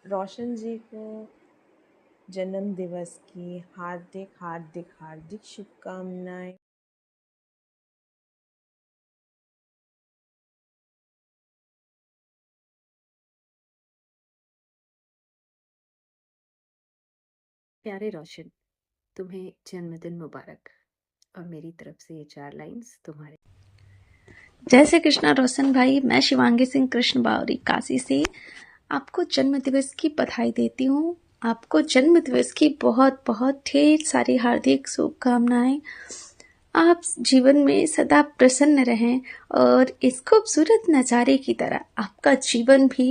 रोशन जी को जन्म दिवस की हार्दिक हार्दिक हार्दिक शुभकामनाएं। प्यारे रोशन, तुम्हें जन्मदिन मुबारक। और मेरी तरफ से ये 4 लाइन्स तुम्हारे। जय श्री कृष्णा रोशन भाई। मैं शिवांगी सिंह कृष्ण बावरी काशी से आपको जन्म दिवस की बधाई देती हूँ। आपको जन्म दिवस की बहुत बहुत ढेर सारी हार्दिक शुभकामनाएं। आप जीवन में सदा प्रसन्न रहें और इस खूबसूरत नज़ारे की तरह आपका जीवन भी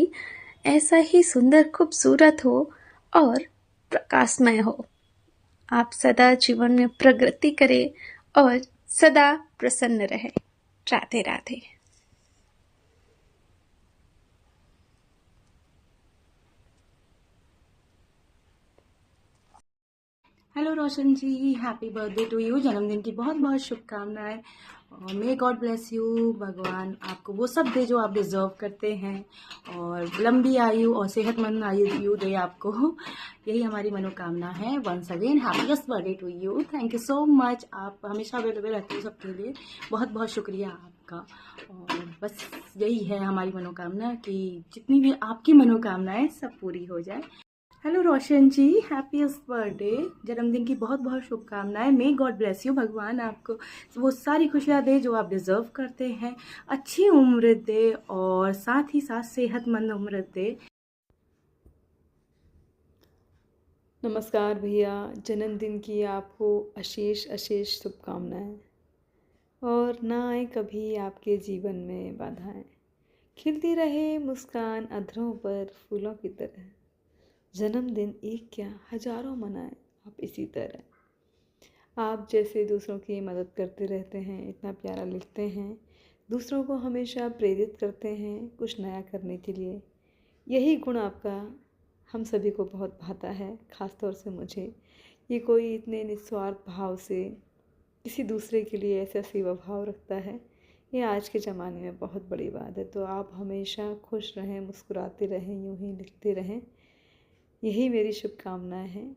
ऐसा ही सुंदर खूबसूरत हो और प्रकाशमय हो। आप सदा जीवन में प्रगति करें और सदा प्रसन्न रहें। Radhe Radhe. Hello Roshan ji, happy birthday to you. जन्मदिन की बहुत बहुत शुभकामनाएं। May God bless you. भगवान आपको वो सब दे जो आप डिजर्व करते हैं और लंबी आयु और सेहतमंद आयु दे आपको। यही हमारी मनोकामना है। Once again happiest birthday to you. Thank you so much. आप हमेशा अवेलेबल रहते हो सबके लिए। बहुत बहुत शुक्रिया आपका। और बस यही है हमारी मनोकामना कि जितनी भी आपकी मनोकामनाएं सब पूरी हो जाए। हेलो रोशन जी, हैप्पीएस्ट बर्थडे। जन्मदिन की बहुत बहुत शुभकामनाएं। May God bless you. भगवान आपको वो सारी खुशियां दे जो आप डिजर्व करते हैं। अच्छी उम्र दे और साथ ही साथ सेहतमंद उम्र दे। नमस्कार भैया, जन्मदिन की आपको अशेष अशेष शुभकामनाएं और ना आए कभी आपके जीवन में बाधाएं। खिलती रहे मुस्कान अधरों पर फूलों की तरह। जन्मदिन एक क्या हजारों मनाएं आप इसी तरह। आप जैसे दूसरों की मदद करते रहते हैं, इतना प्यारा लिखते हैं, दूसरों को हमेशा प्रेरित करते हैं कुछ नया करने के लिए। यही गुण आपका हम सभी को बहुत भाता है, ख़ास तौर से मुझे। ये कोई इतने निस्वार्थ भाव से किसी दूसरे के लिए ऐसा सेवा भाव रखता है, ये आज के ज़माने में बहुत बड़ी बात है। तो आप हमेशा खुश रहें, मुस्कुराते रहें, यूं ही लिखते रहें, यही मेरी शुभकामनाएं हैं।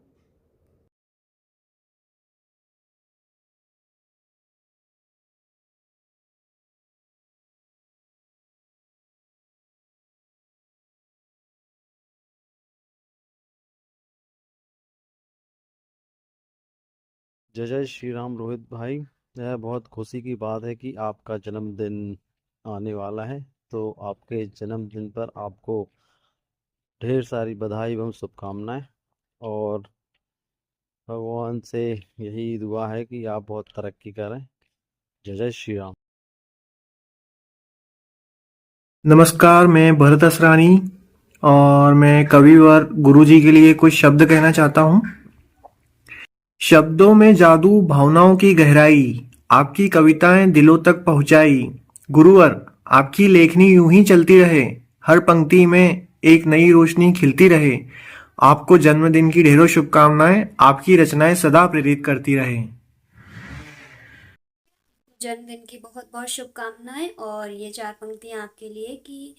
जय जय श्री राम रोहित भाई। यह बहुत खुशी की बात है कि आपका जन्मदिन आने वाला है। तो आपके जन्मदिन पर आपको ढेर सारी बधाई एवं शुभकामनाएं। और भगवान से यही दुआ है कि आप बहुत तरक्की करें। जय जय श्री राम। नमस्कार, मैं भरत असरानी और मैं कविवर गुरुजी के लिए कुछ शब्द कहना चाहता हूँ। शब्दों में जादू, भावनाओं की गहराई, आपकी कविताएं दिलों तक पहुँचाई। गुरुवर, आपकी लेखनी यूं ही चलती रहे, हर पंक्ति में एक नई रोशनी खिलती रहे। आपको जन्मदिन की ढेरों शुभकामनाएं। आपकी रचनाएं सदा प्रेरित करती रहें। जन्मदिन की बहुत बहुत शुभकामनाएं। और ये 4 पंक्तियां आपके लिए कि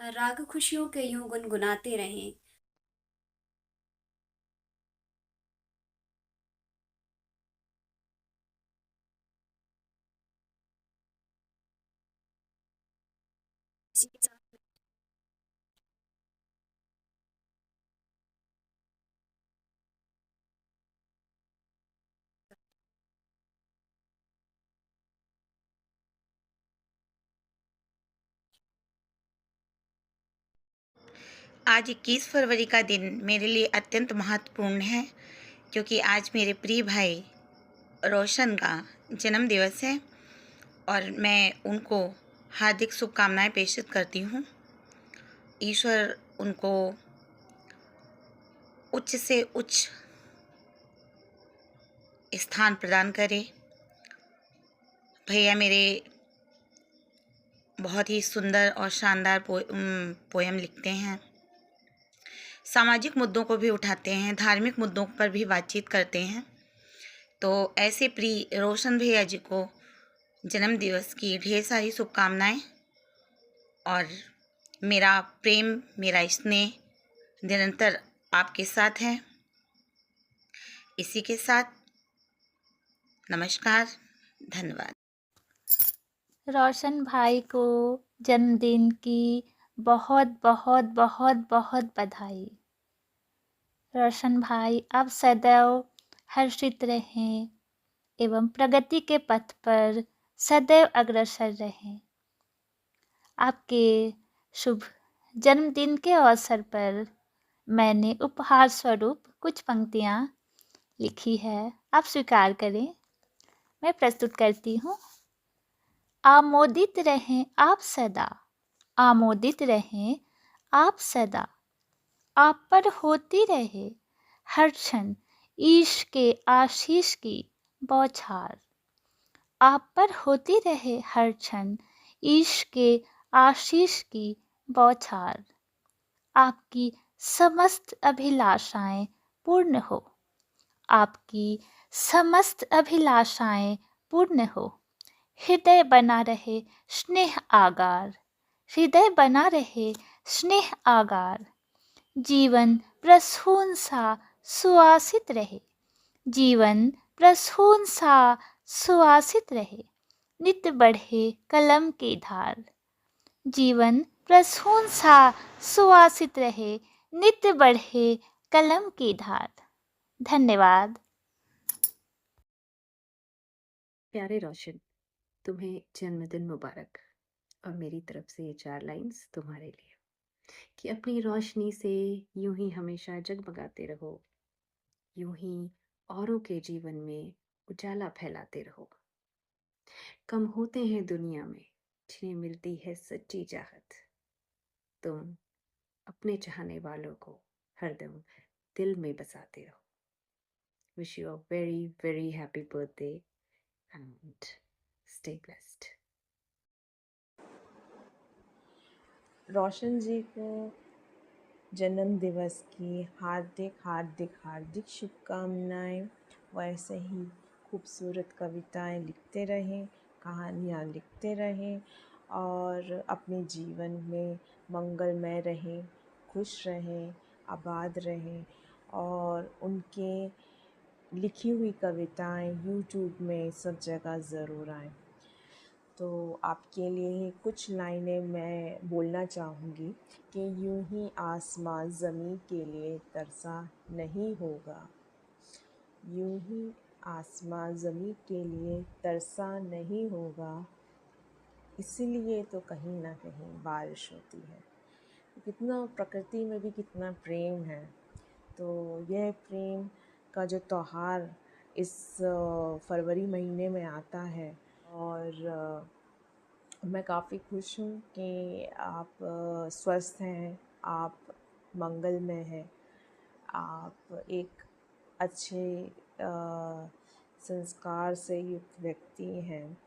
राग खुशियों के यूं गुनगुनाते रहें। इसी के साथ आज 21 फरवरी का दिन मेरे लिए अत्यंत महत्वपूर्ण है, क्योंकि आज मेरे प्रिय भाई रोशन का जन्म दिवस है और मैं उनको हार्दिक शुभकामनाएं प्रेषित करती हूँ। ईश्वर उनको उच्च से उच्च स्थान प्रदान करे। भैया मेरे बहुत ही सुंदर और शानदार पोयम लिखते हैं, सामाजिक मुद्दों को भी उठाते हैं, धार्मिक मुद्दों पर भी बातचीत करते हैं। तो ऐसे प्रिय रोशन भैया जी को जन्म दिवस की ढेर सारी शुभकामनाएं और मेरा प्रेम, मेरा स्नेह निरंतर आपके साथ है। इसी के साथ नमस्कार, धन्यवाद। रोशन भाई को जन्मदिन की बहुत बहुत बहुत बहुत बधाई। रोशन भाई आप सदैव हर्षित रहें एवं प्रगति के पथ पर सदैव अग्रसर रहें। आपके शुभ जन्मदिन के अवसर पर मैंने उपहार स्वरूप कुछ पंक्तियाँ लिखी है, आप स्वीकार करें। मैं प्रस्तुत करती हूँ। आमोदित रहें आप सदा, आमोदित रहें आप सदा, आप पर होती रहे हर क्षण ईश के आशीष की बौछार। आप पर होती रहे हर क्षण ईश के आशीष की बौछार। आपकी समस्त अभिलाषाएं पूर्ण हो, आपकी समस्त अभिलाषाएं पूर्ण हो। हृदय बना रहे स्नेह आगार, हृदय बना रहे स्नेह आगार। जीवन प्रसून सा सुवासित रहे, जीवन प्रसून सा सुवासित रहे। नित्य बढ़े कलम की धार, जीवन प्रसून सा सुवासित रहे। नित्य बढ़े कलम की धार। धन्यवाद। प्यारे रोशन, तुम्हें जन्मदिन मुबारक। और मेरी तरफ से ये 4 लाइंस तुम्हारे लिए कि अपनी रोशनी से यूं ही हमेशा जगमगाते रहो, यूं ही औरों के जीवन में उजाला फैलाते रहो। कम होते हैं दुनिया में जिन्हें मिलती है सच्ची चाहत। तुम अपने चाहने वालों को हरदम दिल में बसाते रहो। Wish you a very very happy birthday and stay blessed. रोशन जी को जन्म दिवस की हार्दिक हार्दिक हार्दिक शुभकामनाएं। वैसे ही खूबसूरत कविताएं लिखते रहें, कहानियाँ लिखते रहें और अपने जीवन में मंगलमय रहें, खुश रहें, आबाद रहें। और उनके लिखी हुई कविताएं यूट्यूब में सब जगह ज़रूर आएँ। तो आपके लिए कुछ लाइनें मैं बोलना चाहूँगी कि यूं ही आसमां ज़मीं के लिए तरसा नहीं होगा, यूं ही आसमां ज़मीं के लिए तरसा नहीं होगा, इसीलिए तो कहीं ना कहीं बारिश होती है। कितना प्रकृति में भी कितना प्रेम है। तो यह प्रेम का जो त्योहार इस फरवरी महीने में आता है और मैं काफ़ी खुश हूँ कि आप स्वस्थ हैं, आप मंगलमय हैं, आप एक अच्छे संस्कार से युक्त व्यक्ति हैं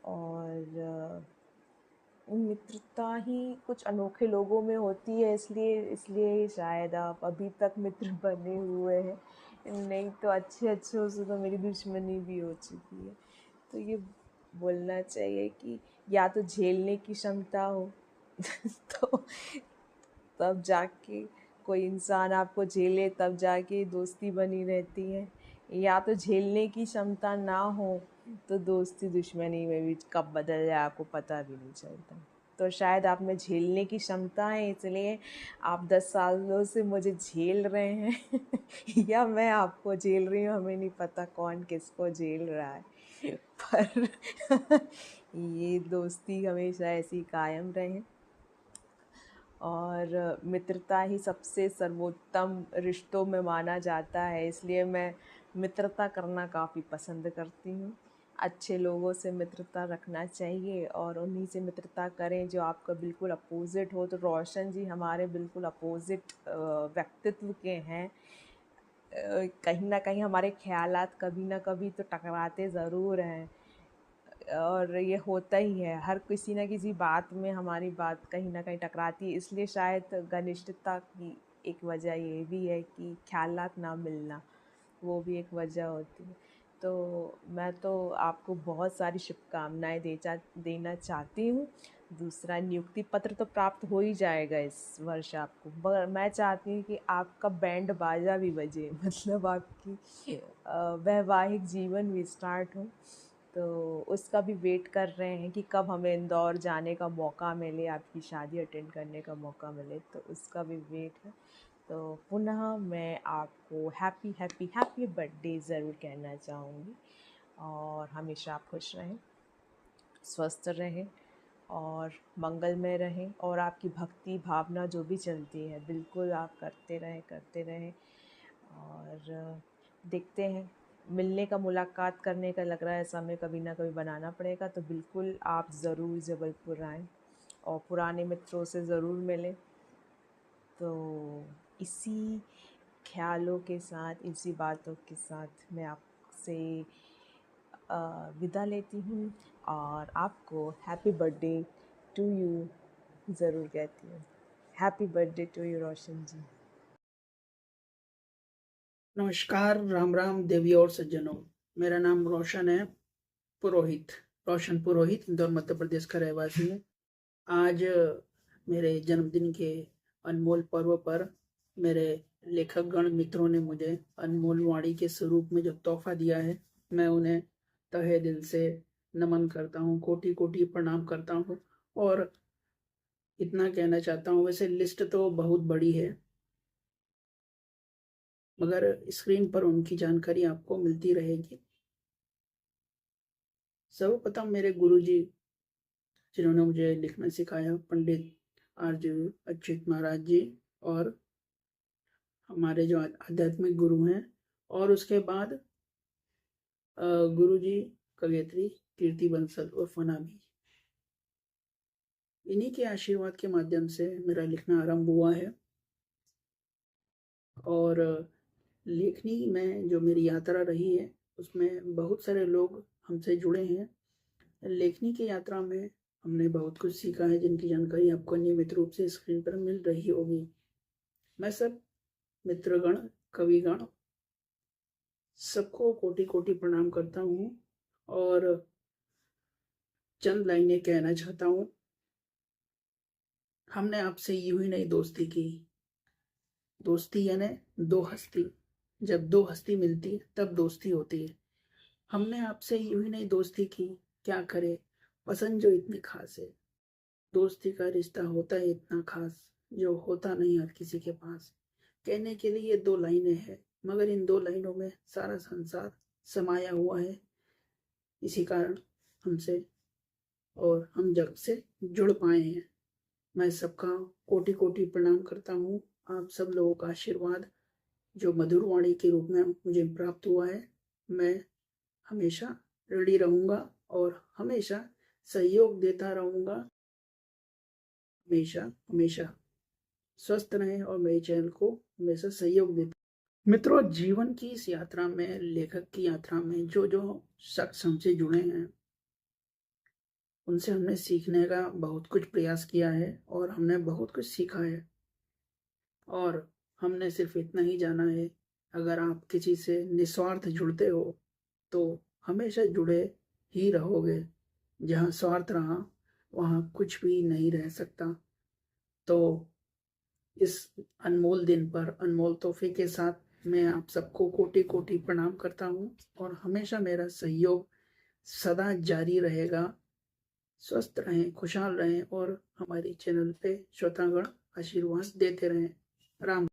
और मित्रता ही कुछ अनोखे लोगों में होती है, इसलिए शायद आप अभी तक मित्र बने हुए हैं। नहीं तो अच्छे से तो मेरी दुश्मनी भी हो चुकी है। तो ये बोलना चाहिए कि या तो झेलने की क्षमता हो तो तब जाके कोई इंसान आपको झेले, तब जाके दोस्ती बनी रहती है। या तो झेलने की क्षमता ना हो तो दोस्ती दुश्मनी में भी कब बदल जाए आपको पता भी नहीं चलता। तो शायद आप में झेलने की क्षमता है, इसलिए आप 10 सालों से मुझे झेल रहे हैं या मैं आपको झेल रही हूँ, हमें नहीं पता कौन किसको झेल रहा है। पर ये दोस्ती हमेशा ऐसी कायम रहे और मित्रता ही सबसे सर्वोत्तम रिश्तों में माना जाता है, इसलिए मैं मित्रता करना काफ़ी पसंद करती हूँ। अच्छे लोगों से मित्रता रखना चाहिए और उन्हीं से मित्रता करें जो आपका बिल्कुल अपोज़िट हो। तो रोशन जी हमारे बिल्कुल अपोज़िट व्यक्तित्व के हैं। कहीं ना कहीं हमारे ख़यालात कभी ना कभी तो टकराते ज़रूर हैं और ये होता ही है। हर किसी न किसी बात में हमारी बात कहीं ना कहीं टकराती है, इसलिए शायद घनिष्ठता की एक वजह ये भी है कि ख़यालात ना मिलना, वो भी एक वजह होती है। तो मैं तो आपको बहुत सारी शुभकामनाएं देना चाहती हूँ। दूसरा, नियुक्ति पत्र तो प्राप्त हो ही जाएगा इस वर्ष आपको, मगर मैं चाहती हूँ कि आपका बैंड बाजा भी बजे, मतलब आपकी वैवाहिक जीवन भी स्टार्ट हो। तो उसका भी वेट कर रहे हैं कि कब हमें इंदौर जाने का मौका मिले, आपकी शादी अटेंड करने का मौका मिले, तो उसका भी वेट है। तो पुनः मैं आपको हैप्पी हैप्पी हैप्पी बर्थडे ज़रूर कहना चाहूँगी, और हमेशा आप खुश रहें, स्वस्थ रहें और मंगलमय रहें, और आपकी भक्ति भावना जो भी चलती है बिल्कुल आप करते रहें। और देखते हैं, मिलने का, मुलाकात करने का लग रहा है समय कभी ना कभी बनाना पड़ेगा, तो बिल्कुल आप ज़रूर जबलपुर आएँ और पुराने मित्रों से ज़रूर मिलें। तो इसी ख्यालों के साथ, इसी बातों के साथ मैं आपसे विदा लेती हूँ, और आपको हैप्पी बर्थडे टू यू ज़रूर कहती हूँ। हैप्पी बर्थडे टू यू रोशन जी। नमस्कार, राम राम देवी और सज्जनों। मेरा नाम रोशन है पुरोहित, रोशन पुरोहित, इंदौर मध्य प्रदेश का रहवासी है। आज मेरे जन्मदिन के अनमोल पर्व पर मेरे लेखक गण मित्रों ने मुझे अनमोल वाणी के स्वरूप में जो तोहफा दिया है, मैं उन्हें तहे दिल से नमन करता हूँ, कोटि कोटि प्रणाम करता हूँ। और इतना कहना चाहता हूँ, वैसे लिस्ट तो बहुत बड़ी है, मगर स्क्रीन पर उनकी जानकारी आपको मिलती रहेगी। सर्वप्रथम मेरे गुरुजी जिन्होंने मुझे लिखना सिखाया, पंडित आरजे अच्युत महाराज जी, और हमारे जो आध्यात्मिक गुरु हैं, और उसके बाद गुरुजी कवयित्री कीर्ति बंसल और फनामी, इन्हीं के आशीर्वाद के माध्यम से मेरा लिखना आरंभ हुआ है। और लेखनी में जो मेरी यात्रा रही है, उसमें बहुत सारे लोग हमसे जुड़े हैं। लेखनी की यात्रा में हमने बहुत कुछ सीखा है, जिनकी जानकारी आपको नियमित रूप से स्क्रीन पर मिल रही होगी। मैं सब मित्रगण, कविगण, सबको कोटि कोटि प्रणाम करता हूँ, और चंद लाइनें कहना चाहता हूँ। हमने आपसे यूं ही नहीं दोस्ती की, दोस्ती यानी दो हस्ती, जब दो हस्ती मिलती है तब दोस्ती होती है। हमने आपसे यूं ही नहीं दोस्ती की, क्या करे पसंद जो इतनी खास है। दोस्ती का रिश्ता होता है इतना खास, जो होता नहीं हर किसी के पास। कहने के लिए दो लाइनें हैं, मगर इन दो लाइनों में सारा संसार समाया हुआ है। इसी कारण हमसे और हम जग से जुड़ पाए हैं। मैं सबका कोटि कोटि प्रणाम करता हूँ। आप सब लोगों का आशीर्वाद जो मधुर वाणी के रूप में मुझे प्राप्त हुआ है, मैं हमेशा रेडी रहूँगा और हमेशा सहयोग देता रहूँगा। हमेशा हमेशा स्वस्थ रहें और मेरे चैनल को हमेशा सहयोग देते। मित्रों, जीवन की इस यात्रा में, लेखक की यात्रा में जो जो शख्स हमसे जुड़े हैं, उनसे हमने सीखने का बहुत कुछ प्रयास किया है, और हमने बहुत कुछ सीखा है। और हमने सिर्फ इतना ही जाना है, अगर आप किसी से निस्वार्थ जुड़ते हो तो हमेशा जुड़े ही रहोगे। जहाँ स्वार्थ रहा वहाँ कुछ भी नहीं रह सकता। तो इस अनमोल दिन पर, अनमोल तोहफे के साथ मैं आप सबको कोटि कोटि प्रणाम करता हूँ, और हमेशा मेरा सहयोग सदा जारी रहेगा। स्वस्थ रहें, खुशहाल रहें, और हमारी चैनल पे श्रोतागण आशीर्वाद देते रहें। राम।